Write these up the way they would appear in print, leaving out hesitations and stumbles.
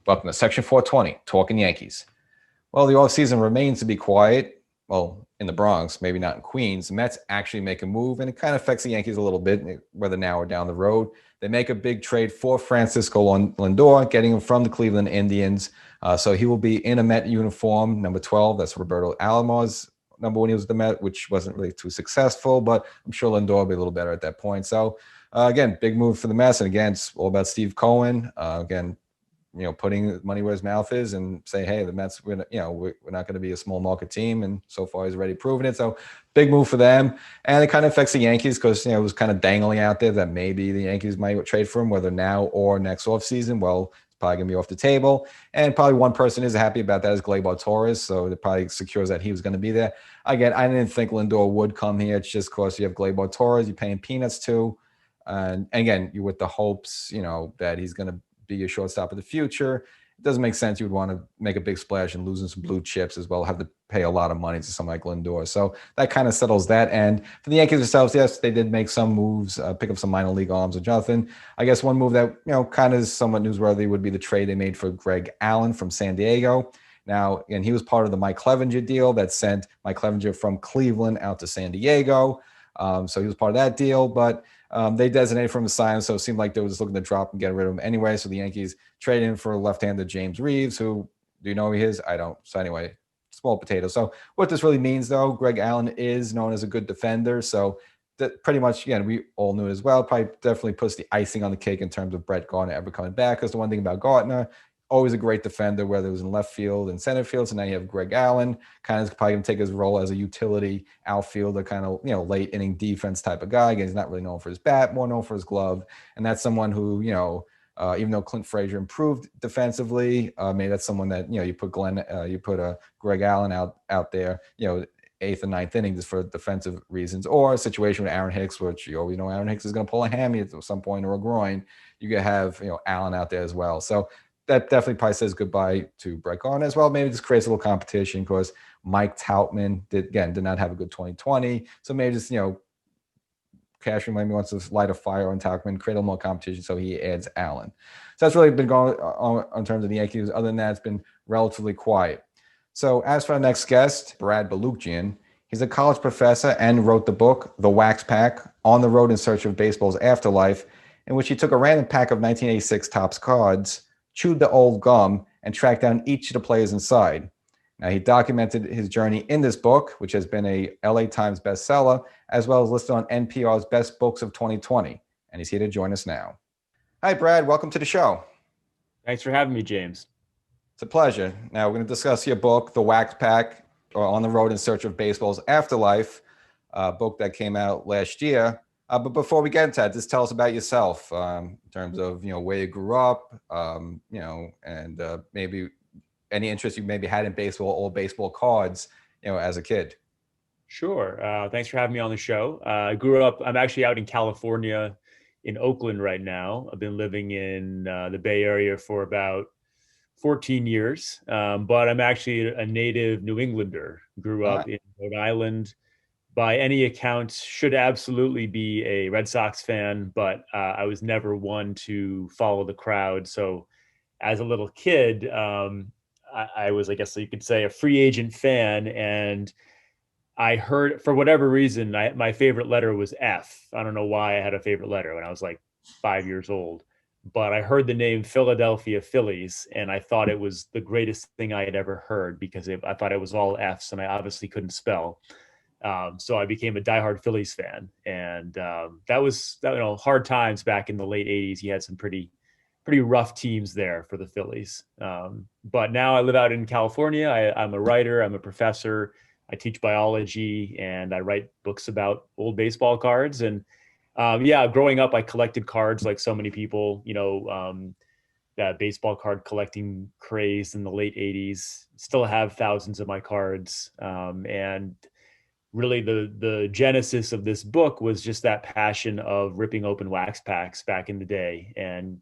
Welcome to Section 420, Talking Yankees. Well, the offseason remains to be quiet. Well, in the Bronx, maybe not in Queens. The Mets actually make a move, and it kind of affects the Yankees a little bit, whether now or down the road. They make a big trade for Francisco Lindor, getting him from the Cleveland Indians. So he will be in a Met uniform, number 12. That's Roberto Alomar's number when he was the Met, which wasn't really too successful, but I'm sure Lindor will be a little better at that point. So, again, big move for the Mets. And again, it's all about Steve Cohen. Again, putting money where his mouth is and say, hey, the Mets, we're not going to be a small market team. And so far he's already proven it. So big move for them. And it kind of affects the Yankees because, it was kind of dangling out there that maybe the Yankees might trade for him, whether now or next offseason. Well, it's probably going to be off the table. And probably one person is happy about that is Gleyber Torres. So it probably secures that he was going to be there. Again, I didn't think Lindor would come here. It's just because you have Gleyber Torres, you're paying peanuts too. And again, you're with the hopes, that he's going to be your shortstop of the future. It doesn't make sense. You would want to make a big splash and losing some blue chips as well, have to pay a lot of money to someone like Lindor. So that kind of settles that. And for the Yankees themselves, yes, they did make some moves, pick up some minor league arms with Jonathan. I guess one move that, kind of is somewhat newsworthy would be the trade they made for Greg Allen from San Diego. Now, again, he was part of the Mike Clevinger deal that sent Mike Clevinger from Cleveland out to San Diego. So he was part of that deal, but they designated for him a sign, so it seemed like they were just looking to drop and get rid of him anyway. So the Yankees traded him for left-handed James Reeves, who, do you know who he is? I don't. So anyway, small potato. So what this really means, though, Greg Allen is known as a good defender. So that pretty much, again, we all knew it as well. Probably definitely puts the icing on the cake in terms of Brett Gardner ever coming back. Because the one thing about Gardner, always a great defender, whether it was in left field and center field. So now you have Greg Allen, kind of probably going to take his role as a utility outfielder, kind of, late inning defense type of guy. Again, he's not really known for his bat, more known for his glove. And that's someone who, even though Clint Frazier improved defensively, maybe that's someone that, you put Greg Allen out there, eighth and ninth inning just for defensive reasons, or a situation with Aaron Hicks, which you always know Aaron Hicks is going to pull a hammy at some point or a groin. You could have, Allen out there as well. So that definitely probably says goodbye to Brett Gardner as well. Maybe just creates a little competition because Mike Troutman did not have a good 2020. So maybe just, Cashman maybe wants to light a fire on Tauchman, create a little more competition, so he adds Allen. So that's really been going on in terms of the Yankees. Other than that, it's been relatively quiet. So as for our next guest, Brad Baluchian, he's a college professor and wrote the book, The Wax Pack, On the Road in Search of Baseball's Afterlife, in which he took a random pack of 1986 Topps cards, chewed the old gum, and tracked down each of the players inside. Now, he documented his journey in this book, which has been a LA Times bestseller, as well as listed on NPR's Best Books of 2020. And he's here to join us now. Hi, Brad. Welcome to the show. Thanks for having me, James. It's a pleasure. Now, we're going to discuss your book, The Wax Pack, or On the Road in Search of Baseball's Afterlife, a book that came out last year. But before we get into that, just tell us about yourself in terms of, where you grew up, and maybe any interest you maybe had in baseball or baseball cards, as a kid. Sure. Thanks for having me on the show. I grew up, I'm actually out in California, in Oakland right now. I've been living in the Bay Area for about 14 years, but I'm actually a native New Englander. Grew up in Rhode Island. By any accounts, should absolutely be a Red Sox fan, but I was never one to follow the crowd. So as a little kid, I was, I guess you could say, a free agent fan. And I heard, for whatever reason, my favorite letter was F. I don't know why I had a favorite letter when I was like 5 years old. But I heard the name Philadelphia Phillies, and I thought it was the greatest thing I had ever heard because I thought it was all F's, and I obviously couldn't spell. So I became a diehard Phillies fan, and that was hard times back in the late '80s. You had some pretty rough teams there for the Phillies. But now I live out in California. I'm a writer. I'm a professor. I teach biology, and I write books about old baseball cards. And growing up, I collected cards like so many people. That baseball card collecting craze in the late '80s. Still have thousands of my cards, and really the genesis of this book was just that passion of ripping open wax packs back in the day, and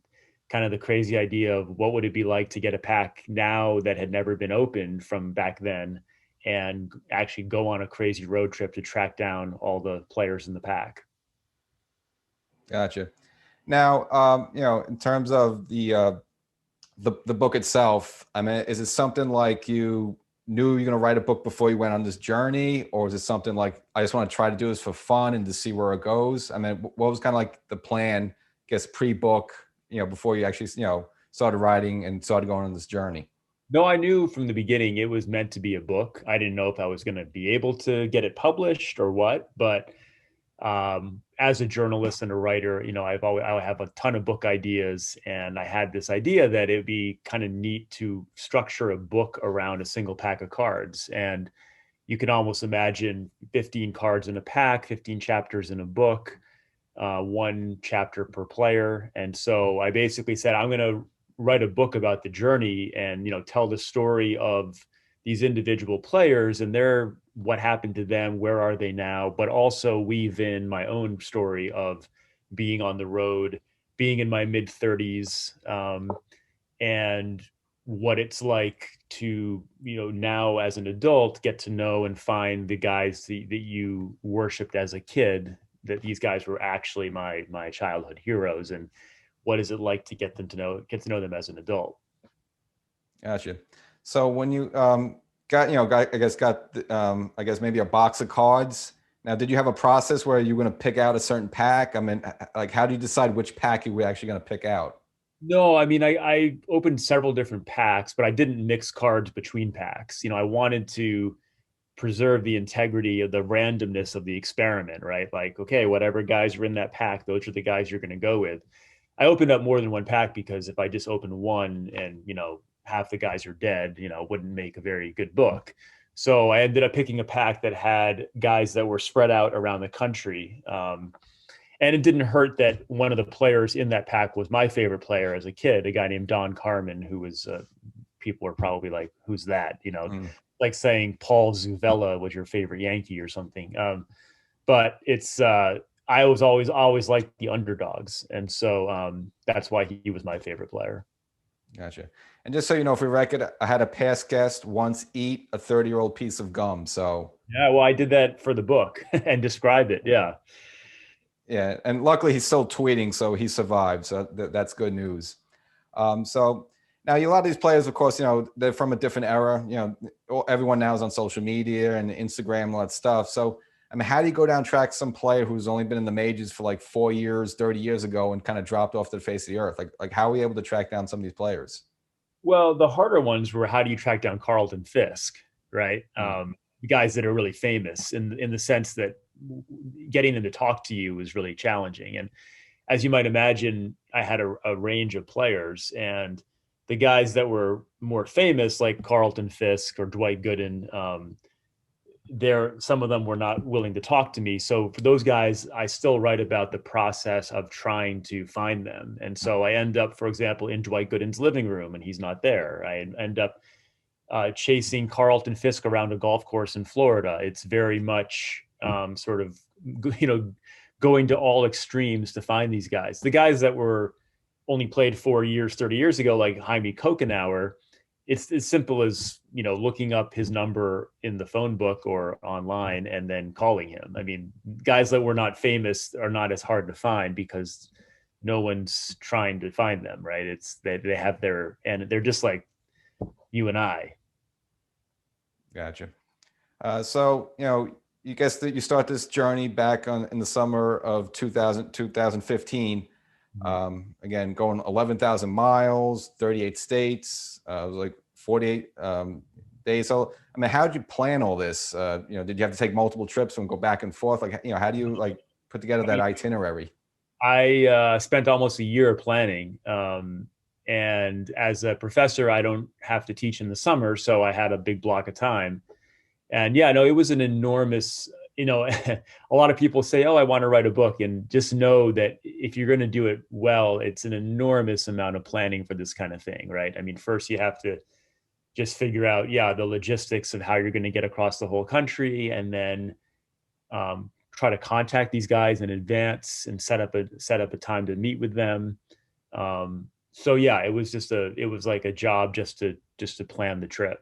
kind of the crazy idea of what would it be like to get a pack now that had never been opened from back then and actually go on a crazy road trip to track down all the players in the pack. Gotcha. Now, in terms of the the book itself, I mean, is it something like you knew you're going to write a book before you went on this journey, or is it something like I just want to try to do this for fun and to see where it goes? I mean, what was kind of like the plan, I guess, pre-book, before you actually, started writing and started going on this journey? No, I knew from the beginning it was meant to be a book. I didn't know if I was going to be able to get it published or what, but as a journalist and a writer, I have a ton of book ideas, and I had this idea that it'd be kind of neat to structure a book around a single pack of cards. And you can almost imagine 15 cards in a pack, 15 chapters in a book, one chapter per player. And so I basically said, I'm going to write a book about the journey and, tell the story of these individual players and their what happened to them, where are they now, but also weave in my own story of being on the road, being in my mid 30s, and what it's like to, now as an adult, get to know and find the guys that you worshiped as a kid, that these guys were actually my childhood heroes, and what is it like to get to know them as an adult. Gotcha. So when you I guess maybe a box of cards. Now, did you have a process where you were going to pick out a certain pack? I mean, like, how do you decide which pack you were actually going to pick out? No, I mean, I opened several different packs, but I didn't mix cards between packs. I wanted to preserve the integrity of the randomness of the experiment, right? Like, okay, whatever guys are in that pack, those are the guys you're going to go with. I opened up more than one pack because if I just opened one and, half the guys are dead, it wouldn't make a very good book. So I ended up picking a pack that had guys that were spread out around the country. And it didn't hurt that one of the players in that pack was my favorite player as a kid, a guy named Don Carmen, who was, people were probably like, who's that? Like saying Paul Zuvella was your favorite Yankee or something. But it's, I was always liked the underdogs. And so that's why he was my favorite player. Gotcha. And just so you know, for record, I had a past guest once eat a 30-year-old piece of gum. So Yeah, well, I did that for the book and described it. Yeah. yeah, and luckily he's still tweeting, so he survived. So that's good news. So now a lot of these players, of course, they're from a different era. Everyone now is on social media and Instagram, and all that stuff. So I mean, how do you go down track some player who's only been in the majors for like 4 years, 30 years ago, and kind of dropped off the face of the earth? Like how are we able to track down some of these players? Well, the harder ones were how do you track down Carlton Fisk, right? Mm. The guys that are really famous in the sense that getting them to talk to you is really challenging. And as you might imagine, I had a range of players, and the guys that were more famous, like Carlton Fisk or Dwight Gooden, some of them were not willing to talk to me. So for those guys, I still write about the process of trying to find them. And so I end up, for example, in Dwight Gooden's living room, and he's not there. I end up chasing Carlton Fisk around a golf course in Florida. It's very much sort of, going to all extremes to find these guys. The guys that were only played 4 years, 30 years ago, like Jaime Kokenauer, it's as simple as, looking up his number in the phone book or online and then calling him. I mean, guys that were not famous are not as hard to find because no one's trying to find them, right? It's they have and they're just like you and I. Gotcha. So, you guess that you start this journey back in the summer of 2015. Again, going 11,000 miles, 38 states, it was like 48 days. So, I mean, how did you plan all this? Did you have to take multiple trips and go back and forth? Like, how do you like put together that itinerary? I spent almost a year planning. And as a professor, I don't have to teach in the summer. So I had a big block of time. And yeah, no, it was an enormous, a lot of people say, oh, I want to write a book. And just know that if you're going to do it well, it's an enormous amount of planning for this kind of thing, right? I mean, first you have to just figure out, the logistics of how you're going to get across the whole country, and then try to contact these guys in advance and set up a time to meet with them. So yeah, it was like a job just to plan the trip.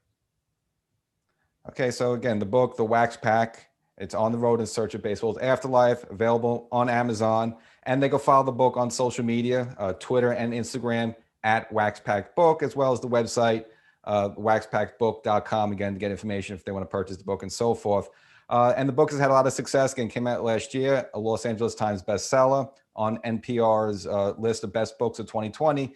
Okay, so again, the book, The Wax Pack, it's On the Road in Search of Baseball's Afterlife, available on Amazon. And they go follow the book on social media, Twitter and Instagram, at Waxpack Book, as well as the website, waxpackbook.com, again, to get information if they want to purchase the book and so forth. And the book has had a lot of success. Again, came out last year, a Los Angeles Times bestseller, on NPR's list of best books of 2020.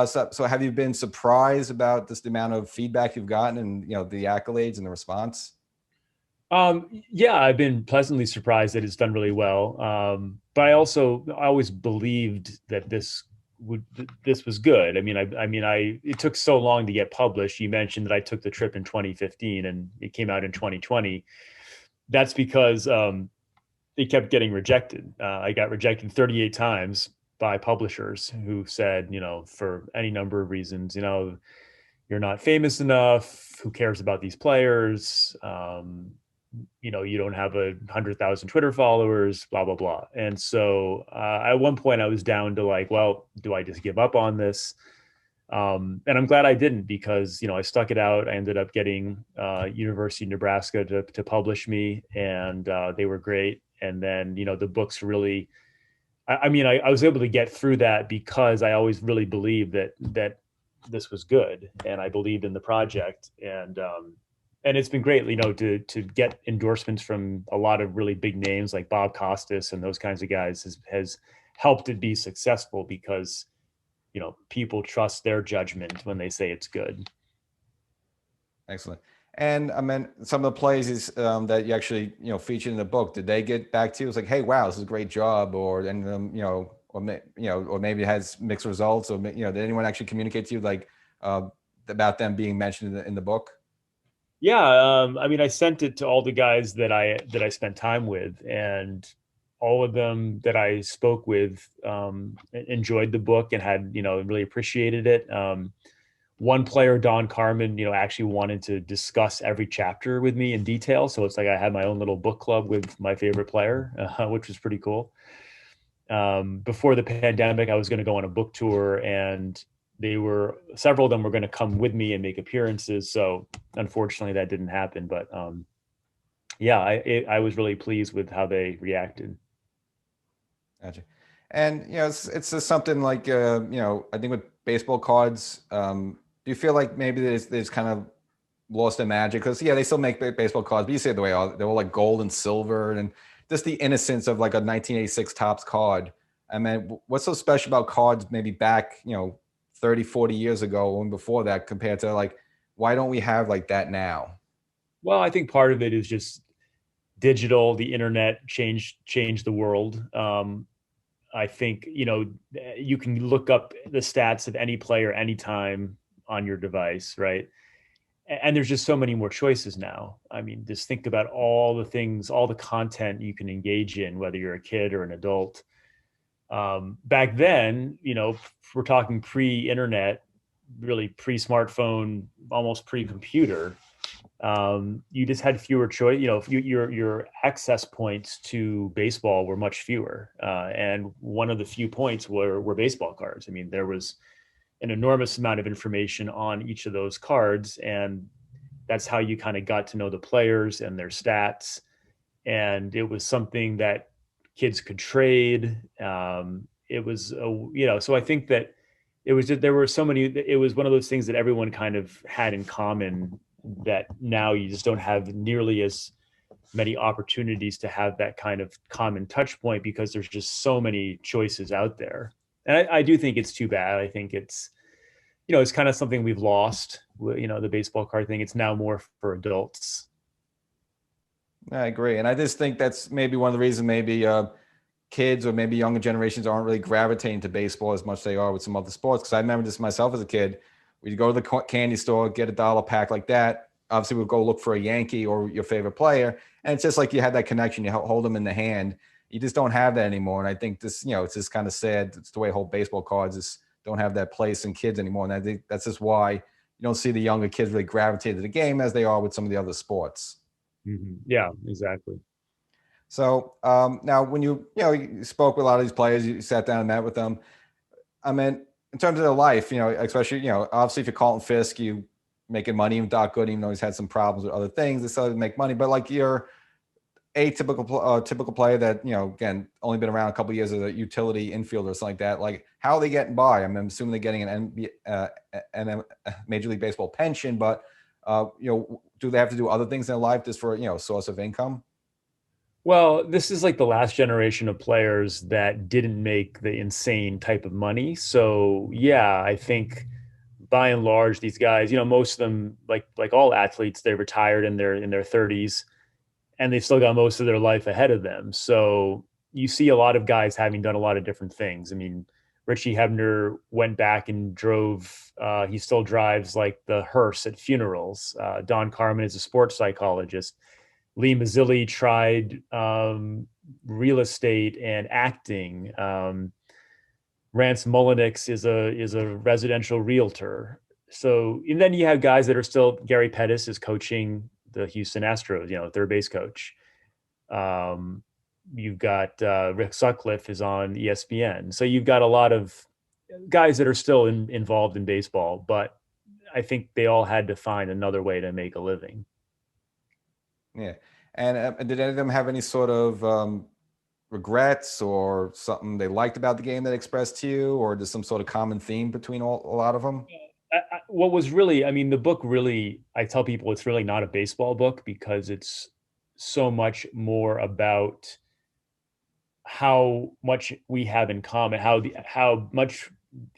So have you been surprised about the amount of feedback you've gotten, and the accolades and the response? Yeah, I've been pleasantly surprised that it's done really well. But I always believed that this was good. It took so long to get published. You mentioned that I took the trip in 2015 and it came out in 2020. That's because it kept getting rejected. I got rejected 38 times by publishers who said, for any number of reasons, you're not famous enough. Who cares about these players? You don't have 100,000 Twitter followers, blah, blah, blah. And so at one point I was down to like, well, do I just give up on this? And I'm glad I didn't, because, I stuck it out. I ended up getting University of Nebraska to publish me, and they were great. And then, the books really, I was able to get through that because I always really believed that this was good, and I believed in the project. And it's been great, to get endorsements from a lot of really big names like Bob Costas and those kinds of guys has helped it be successful, because, people trust their judgment when they say it's good. Excellent. And I mean, some of the plays that you actually, featured in the book, did they get back to you? It was like, hey, wow, this is a great job, or and or maybe it has mixed results, or did anyone actually communicate to you like about them being mentioned in the book? Yeah, I sent it to all the guys that I spent time with, and all of them that I spoke with enjoyed the book and had really appreciated it. One player, Don Carmen, actually wanted to discuss every chapter with me in detail. So it's like I had my own little book club with my favorite player, which was pretty cool. Before the pandemic, I was going to go on a book tour, and several of them were going to come with me and make appearances. So unfortunately that didn't happen, but yeah, I was really pleased with how they reacted. Gotcha. And it's just something like I think with baseball cards, do you feel like maybe there's kind of lost their magic? Because they still make baseball cards, but you say the way they're all like gold and silver, and just the innocence of like a 1986 Topps card. I mean, what's so special about cards maybe back 30, 40 years ago and before that, compared to like, why don't we have like that now? Well, I think part of it is just digital. The internet changed the world. I think, you can look up the stats of any player anytime on your device, right? And there's just so many more choices now. I mean, just think about all the things, all the content you can engage in, whether you're a kid or an adult. Back then, we're talking pre-internet, really pre-smartphone, almost pre-computer. You just had fewer choice. Your access points to baseball were much fewer, and one of the few points were baseball cards. I mean, there was an enormous amount of information on each of those cards, and that's how you kind of got to know the players and their stats. And it was something that kids could trade. It was, so I think that it was there were so many. It was one of those things that everyone kind of had in common, that now you just don't have nearly as many opportunities to have that kind of common touch point, because there's just so many choices out there. And I do think it's too bad. I think it's, it's kind of something we've lost, the baseball card thing. It's now more for adults. I agree. And I just think that's maybe one of the reasons maybe kids or maybe younger generations aren't really gravitating to baseball as much as they are with some other sports. Because I remember this myself as a kid. We'd go to the candy store, get a dollar pack like that. Obviously, we'd go look for a Yankee or your favorite player. And it's just like you had that connection. You hold them in the hand. You just don't have that anymore. And I think this, it's just kind of sad. It's the way whole baseball cards just don't have that place in kids anymore. And I think that's just why you don't see the younger kids really gravitate to the game as they are with some of the other sports. Mm-hmm. Yeah, exactly. So now when you spoke with a lot of these players, you sat down and met with them. I mean, in terms of their life, especially, obviously if you're Carlton Fisk, you making money with Doc Good, even though he's had some problems with other things, they still make money. But like typical player that, again, only been around a couple of years as a utility infielder or something like that, like how are they getting by? I'm assuming they're getting an Major League Baseball pension, but do they have to do other things in their life just for source of income? Well, this is like the last generation of players that didn't make the insane type of money. So yeah, I think by and large, these guys, most of them, like all athletes, they retired in their 30s, and they've still got most of their life ahead of them. So you see a lot of guys having done a lot of different things. I mean, Richie Hebner went back and drove. He still drives like the hearse at funerals. Don Carmen is a sports psychologist. Lee Mazzilli tried real estate and acting. Rance Mulliniks is a residential realtor. So, and then you have guys that are still. Gary Pettis is coaching the Houston Astros, third base coach. Um, you've got Rick Sutcliffe is on ESPN. So you've got a lot of guys that are still involved in baseball, but I think they all had to find another way to make a living. Yeah. And did any of them have any sort of regrets or something they liked about the game that expressed to you, or just some sort of common theme between a lot of them? What was really, I mean, the book really, I tell people it's really not a baseball book because it's so much more about how much we have in common, how much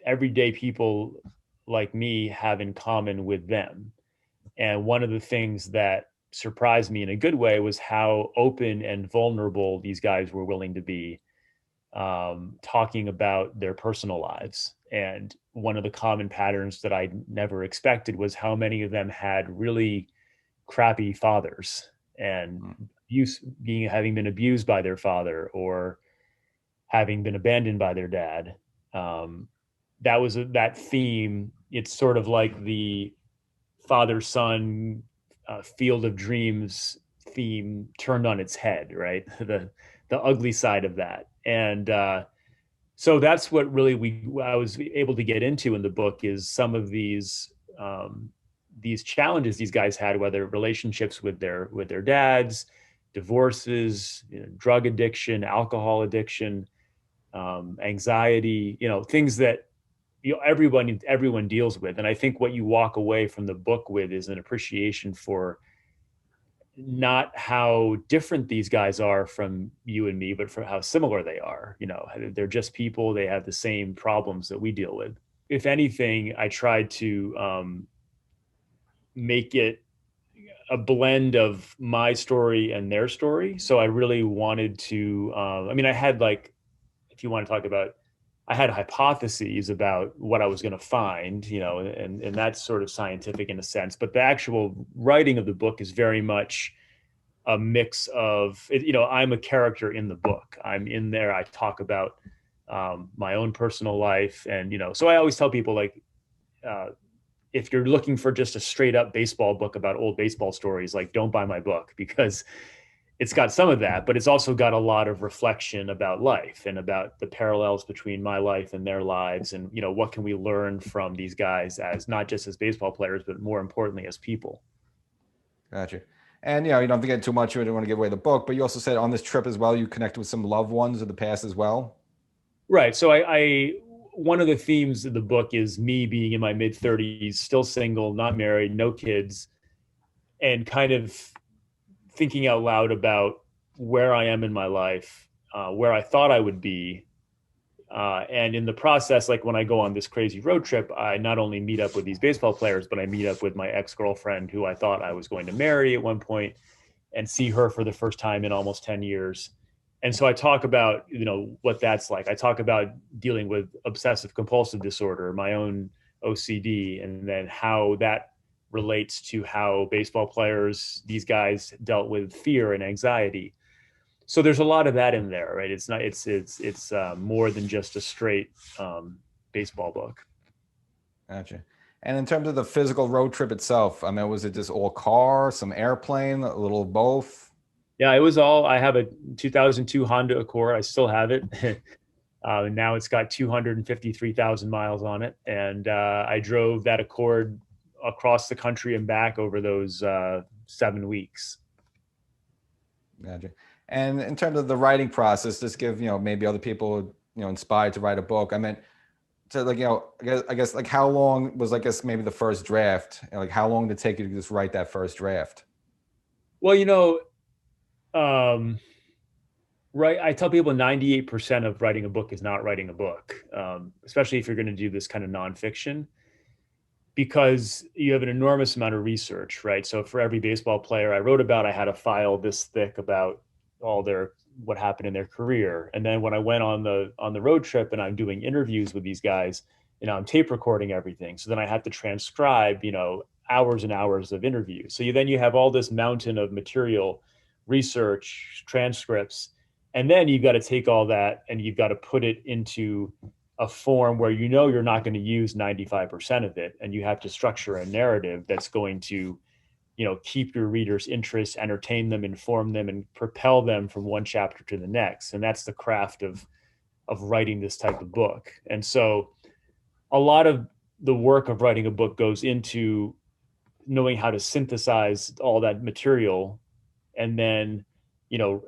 everyday people like me have in common with them. And one of the things that surprised me in a good way was how open and vulnerable these guys were willing to be, talking about their personal lives. And one of the common patterns that I never expected was how many of them had really crappy fathers and having been abused by their father or having been abandoned by their dad. Um, that theme. It's sort of like the father son Field of Dreams theme turned on its head, right? The ugly side of that, and so that's what really I was able to get into in the book is some of these challenges these guys had, whether relationships with their dads, divorces, drug addiction, alcohol addiction, anxiety, things that everyone deals with. And I think what you walk away from the book with is an appreciation for not how different these guys are from you and me, but for how similar they are. They're just people. They have the same problems that we deal with. If anything, I tried to make it a blend of my story and their story. So I really wanted to, I mean, I had like, if you want to talk about, I had hypotheses about what I was going to find, and that's sort of scientific in a sense, but the actual writing of the book is very much a mix of, I'm a character in the book. I'm in there. I talk about my own personal life. And, so I always tell people like, if you're looking for just a straight up baseball book about old baseball stories, like don't buy my book because it's got some of that, but it's also got a lot of reflection about life and about the parallels between my life and their lives. And, what can we learn from these guys as not just as baseball players, but more importantly, as people. Gotcha. And, you don't have to get too much. You don't want to give away the book, but you also said on this trip as well, you connected with some loved ones of the past as well. Right. So I one of the themes of the book is me being in my mid 30s, still single, not married, no kids, and kind of thinking out loud about where I am in my life, where I thought I would be. And in the process, like when I go on this crazy road trip, I not only meet up with these baseball players, but I meet up with my ex-girlfriend who I thought I was going to marry at one point and see her for the first time in almost 10 years. And so I talk about, what that's like. I talk about dealing with obsessive compulsive disorder, my own OCD, and then how that relates to how baseball players, these guys dealt with fear and anxiety. So there's a lot of that in there, right? It's not, it's more than just a straight baseball book. Gotcha. And in terms of the physical road trip itself, I mean, was it just all car, some airplane, a little of both? Yeah, it was all. I have a 2002 Honda Accord. I still have it. Now it's got 253,000 miles on it, and I drove that Accord across the country and back over those 7 weeks. Gotcha. And in terms of the writing process, just give, maybe other people, inspired to write a book. I meant to, like, I guess like how long was, I guess, maybe the first draft? Like how long did it take you to just write that first draft? Well, um, right. I tell people 98% of writing a book is not writing a book, especially if you're going to do this kind of nonfiction, because you have an enormous amount of research, right? So for every baseball player I wrote about, I had a file this thick about all their what happened in their career. And then when I went on the road trip and I'm doing interviews with these guys, I'm tape recording everything. So then I had to transcribe, hours and hours of interviews. So then you have all this mountain of material, research, transcripts, and then you've got to take all that and you've got to put it into a form where you're not going to use 95% of it, and you have to structure a narrative that's going to keep your readers' interest, entertain them, inform them, and propel them from one chapter to the next. And that's the craft of writing this type of book. And so a lot of the work of writing a book goes into knowing how to synthesize all that material, and then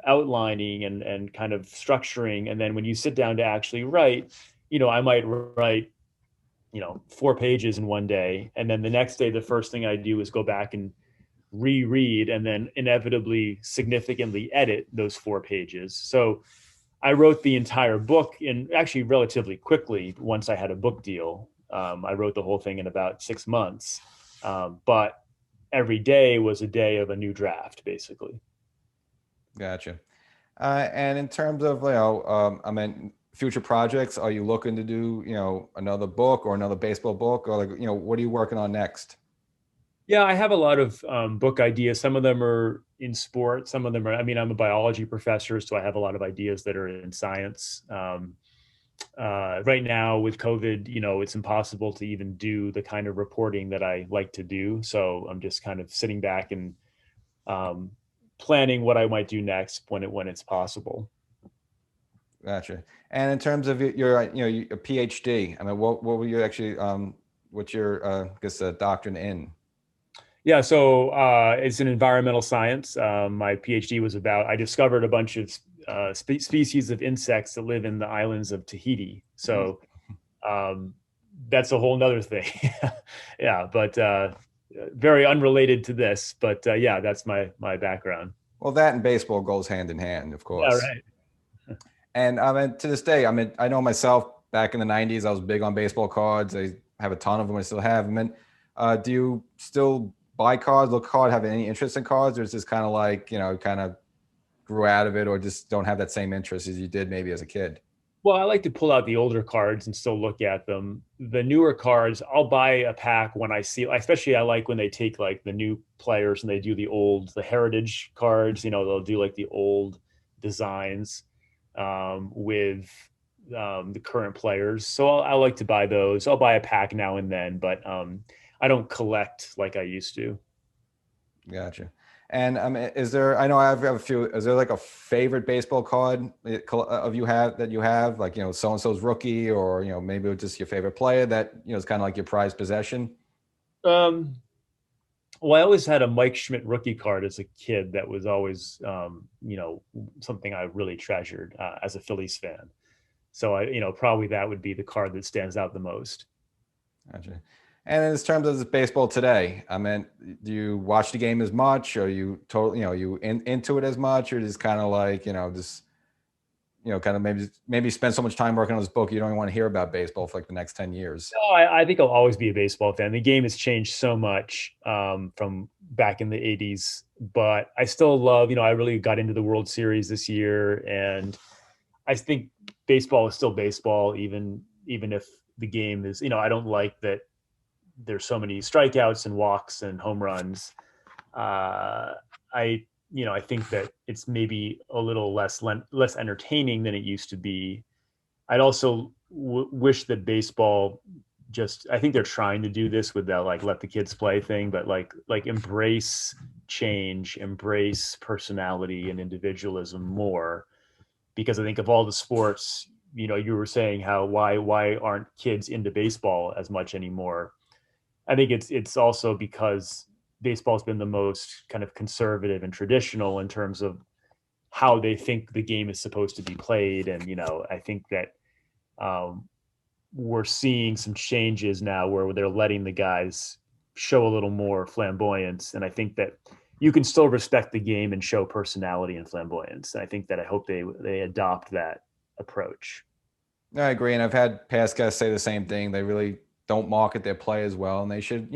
outlining and kind of structuring. And then when you sit down to actually write, I might write 4 pages in one day, and then the next day the first thing I do is go back and reread and then inevitably significantly edit those 4 pages. So I wrote the entire book in actually relatively quickly once I had a book deal. I wrote the whole thing in about 6 months, but every day was a day of a new draft, basically. Gotcha. And in terms of, I mean, future projects, are you looking to do, another book or another baseball book, or, like, what are you working on next? Yeah, I have a lot of book ideas. Some of them are in sport. Some of them are, I mean, I'm a biology professor, so I have a lot of ideas that are in science. Right now with COVID, it's impossible to even do the kind of reporting that I like to do. So I'm just kind of sitting back and um, planning what I might do next when it's possible. Gotcha. And in terms of your, your PhD, I mean, what were you actually, what's your, I guess, doctorate in? Yeah, so it's an environmental science. My PhD was about, I discovered a bunch of species of insects that live in the islands of Tahiti. So um, that's a whole nother thing. Yeah, but very unrelated to this. But yeah, that's my background. Well, that and baseball goes hand in hand, of Yeah, course. right. And I mean, to this day, I mean, I know myself back in the 90s, I was big on baseball cards. I have a ton of them. I still have them. And do you still buy cards, look card, have any interest in cards, or is this kind of like, kind of grew out of it, or just don't have that same interest as you did maybe as a kid? Well, I like to pull out the older cards and still look at them. The newer cards, I'll buy a pack when I see, especially I like when they take like the new players and they do the heritage cards, they'll do like the old designs with the current players. So I like to buy those. I'll buy a pack now and then, but I don't collect like I used to. Gotcha. And is there? I know I have a few. Is there like a favorite baseball card of you have that you have, like, so and so's rookie, or maybe it's just your favorite player that is kind of like your prized possession? Um, Well, I always had a Mike Schmidt rookie card as a kid that was always, something I really treasured as a Phillies fan. So probably that would be the card that stands out the most. Gotcha. And in terms of baseball today, I mean, do you watch the game as much? Or you totally, you into it as much, or just kind of like, just kind of maybe spend so much time working on this book you don't even want to hear about baseball for like the next 10 years? No, I think I'll always be a baseball fan. The game has changed so much from back in the '80s, but I still love. I really got into the World Series this year, and I think baseball is still baseball, even if the game is. I don't like that there's so many strikeouts and walks and home runs. I think that it's maybe a little less entertaining than it used to be. I'd also wish that baseball just, I think they're trying to do this with that like let the kids play thing, but like embrace change, embrace personality and individualism more, because I think of all the sports, you were saying how why aren't kids into baseball as much anymore? I think it's also because baseball's been the most kind of conservative and traditional in terms of how they think the game is supposed to be played. And, I think that we're seeing some changes now where they're letting the guys show a little more flamboyance. And I think that you can still respect the game and show personality and flamboyance. And I hope they adopt that approach. I agree. And I've had past guests say the same thing. They really don't market their players well, and they should,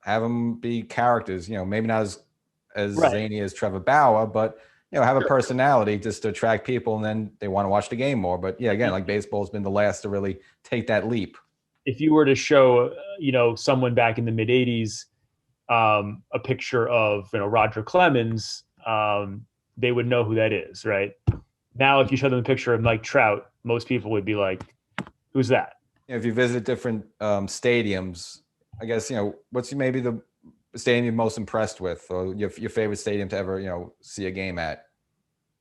have them be characters, maybe not as Right. zany as Trevor Bauer, but have a personality just to attract people, and then they want to watch the game more. But yeah, again, like baseball's been the last to really take that leap. If you were to show, someone back in the mid '80s, a picture of Roger Clemens, they would know who that is, right? Now, if you show them a picture of Mike Trout, most people would be like, "Who's that?" If you visit different stadiums, I guess what's maybe the stadium you're most impressed with, or your favorite stadium to ever see a game at?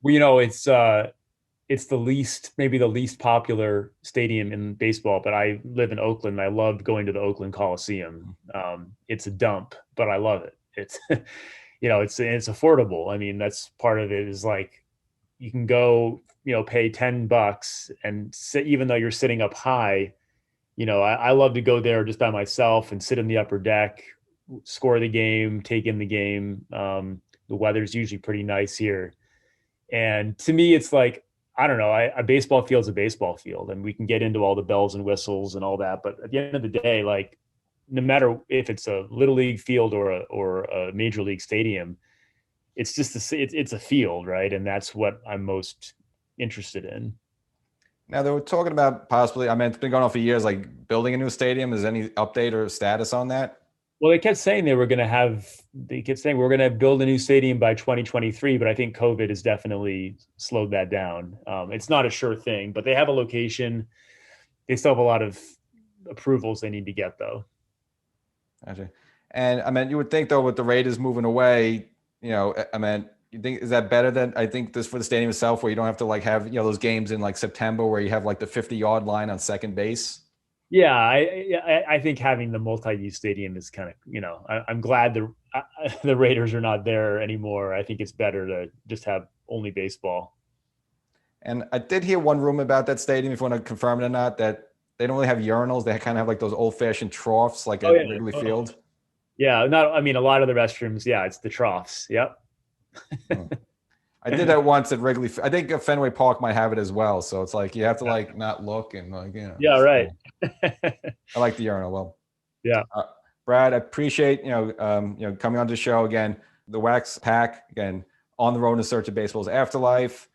Well, it's maybe the least popular stadium in baseball, but I live in Oakland. I love going to the Oakland Coliseum. It's a dump, but I love it. It's, it's affordable. I mean, that's part of it, is like, you can go, pay $10 and sit, even though you're sitting up high. I love to go there just by myself and sit in the upper deck, score the game, take in the game. The weather's usually pretty nice here. And to me, it's like, I don't know, a baseball field's a baseball field, and we can get into all the bells and whistles and all that. But at the end of the day, like, no matter if it's a little league field or a major league stadium, it's just it's a field, right? And that's what I'm most interested in. Now they were talking about possibly, I mean, it's been going on for years, like building a new stadium. Is any update or status on that? Well, they kept saying they kept saying we're going to build a new stadium by 2023, but I think COVID has definitely slowed that down. It's not a sure thing, but they have a location. They still have a lot of approvals they need to get, though. Gotcha. And I mean, you would think though, with the Raiders moving away, I mean, you think, is that better than, I think, this for the stadium itself, where you don't have to like have those games in like September where you have like the 50-yard line on second base? Yeah, I think having the multi-use stadium is kind of, I'm glad the Raiders are not there anymore. I think it's better to just have only baseball. And I did hear one rumor about that stadium, if you want to confirm it or not, that they don't really have urinals. They kind of have like those old-fashioned troughs, like at Wrigley Field. Yeah, I mean, a lot of the restrooms, yeah, it's the troughs. Yep. I did that once at Wrigley. I think Fenway Park might have it as well. So it's like you have to like not look and like Yeah, right. I like the urinal. Well, yeah. Brad, I appreciate coming on the show again. The Wax Pack, again, on the road in search of baseball's afterlife.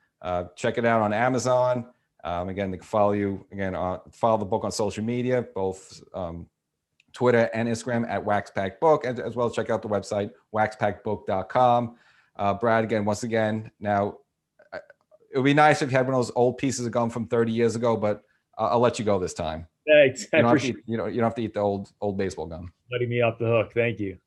Check it out on Amazon. Again, they can follow you again. Follow the book on social media, both Twitter and Instagram at Wax Pack Book, and as well as check out the website waxpackbook.com. Brad, again, once again, now it would be nice if you had one of those old pieces of gum from 30 years ago, but I'll let you go this time. Thanks. You don't have to eat the old baseball gum. Letting me off the hook. Thank you.